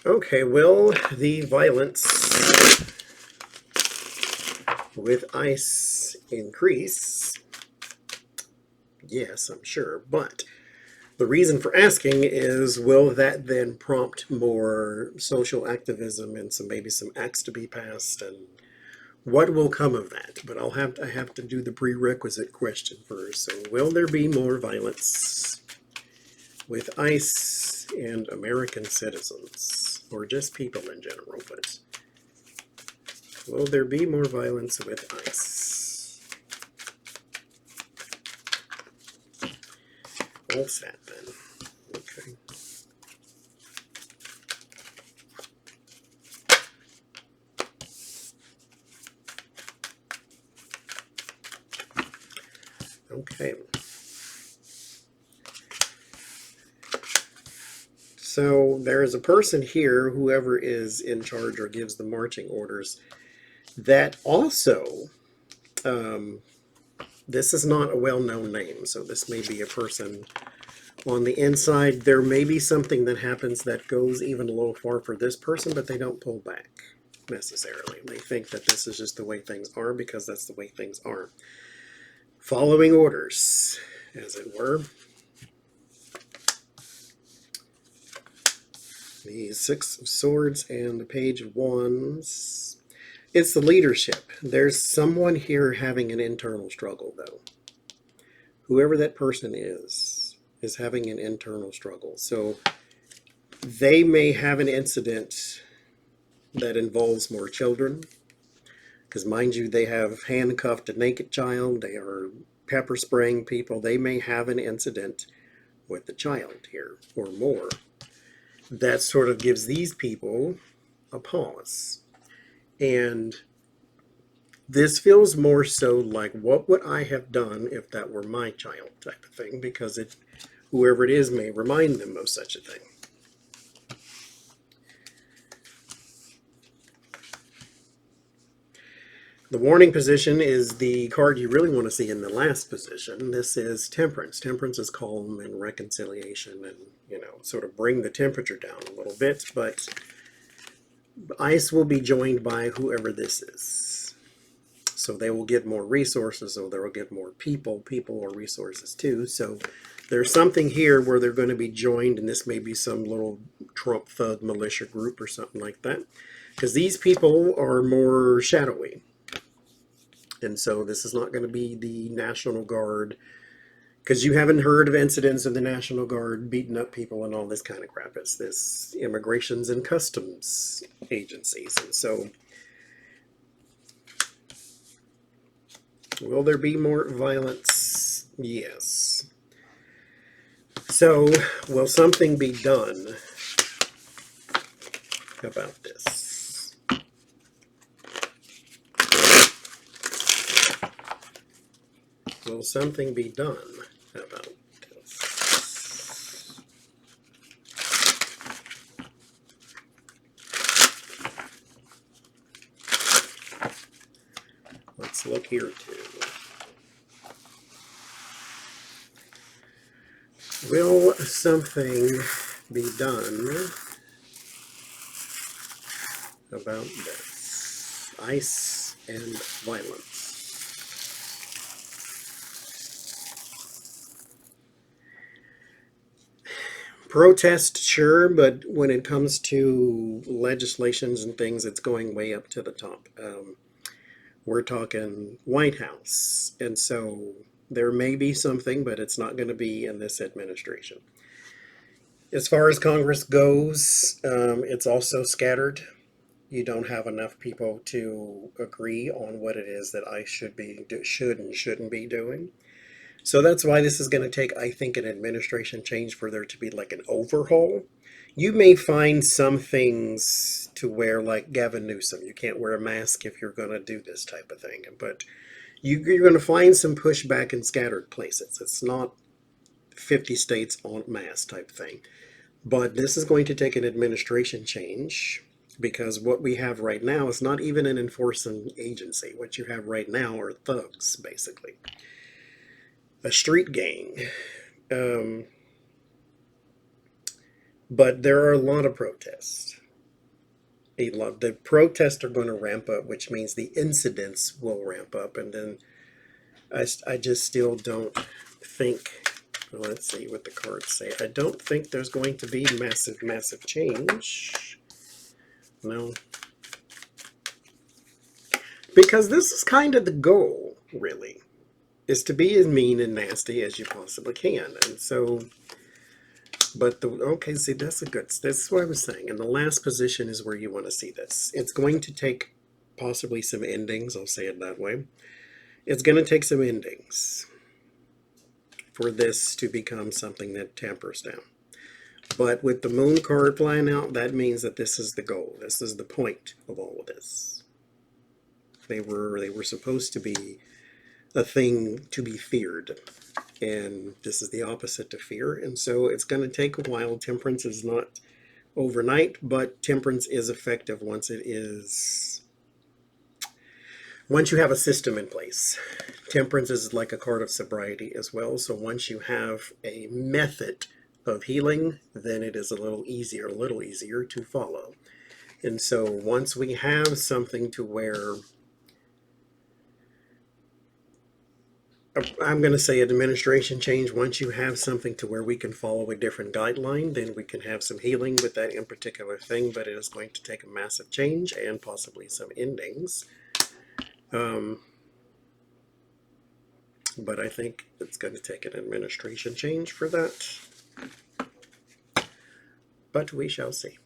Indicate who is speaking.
Speaker 1: Okay, will the violence with ICE increase? Yes, I'm sure, but the reason for asking is, will that then prompt more social activism and maybe some acts to be passed, and what will come of that? But I have to do the prerequisite question first. So, will there be more violence with ICE and American citizens, or just people in general? But will there be more violence with ICE? All set then. Okay. Okay. So there is a person here, whoever is in charge or gives the marching orders, that also, um, this is not a well-known name, so this may be a person on the inside. There may be something that happens that goes even a little far for this person, but they don't pull back necessarily. They think that this is just the way things are because that's the way things are. Following orders, as it were. The Six of Swords and the Page of Wands. It's the leadership. There's someone here having an internal struggle, though. Whoever that person is having an internal struggle. So they may have an incident that involves more children. Because, mind you, they have handcuffed a naked child. They are pepper spraying people. They may have an incident with the child here or more. That sort of gives these people a pause. And this feels more so like, what would I have done if that were my child type of thing, because whoever it is may remind them of such a thing. The warning position is the card you really want to see in the last position. This is Temperance. Temperance is calm and reconciliation and, sort of bring the temperature down a little bit, but ICE will be joined by whoever this is. So they will get more resources, or they will get more people. People are resources too. So there's something here where they're going to be joined, and this may be some little Trump thug militia group or something like that. Because these people are more shadowy. And so this is not going to be the National Guard, because you haven't heard of incidents of the National Guard beating up people and all this kind of crap. It's this immigrations and customs agencies. And so, will there be more violence? Yes. So, will something be done about this? Will something be done about this? Let's look here too. Will something be done about this? ICE and violence. Protest, sure, but when it comes to legislations and things, it's going way up to the top. We're talking White House, and so there may be something, but it's not going to be in this administration. As far as Congress goes, it's also scattered. You don't have enough people to agree on what it is that I should and shouldn't be doing. So that's why this is going to take, I think, an administration change for there to be like an overhaul. You may find some things to where, like Gavin Newsom, you can't wear a mask if you're going to do this type of thing. But you're going to find some pushback in scattered places. It's not 50 states en masse type thing. But this is going to take an administration change, because what we have right now is not even an enforcing agency. What you have right now are thugs, basically. A street gang. Um, but there are a lot of protests. the protests are going to ramp up, which means the incidents will ramp up. And then I just still don't think, well, let's see what the cards say. I don't think there's going to be massive change. No. Because this is kind of the goal, really, is to be as mean and nasty as you possibly can. And so, but okay, see, this is what I was saying. And the last position is where you want to see this. It's going to take possibly some endings, I'll say it that way. It's going to take some endings for this to become something that tampers down. But with the moon card flying out, that means that this is the goal. This is the point of all of this. They were supposed to be a thing to be feared, and this is the opposite to fear. And so it's going to take a while. Temperance is not overnight, but temperance is effective once you have a system in place. Temperance is like a card of sobriety as well. So once you have a method of healing, then it is a little easier to follow. And so once we have something to where, I'm going to say administration change, once you have something to where we can follow a different guideline, then we can have some healing with that in particular thing, but it is going to take a massive change and possibly some endings. But I think it's going to take an administration change for that. But we shall see.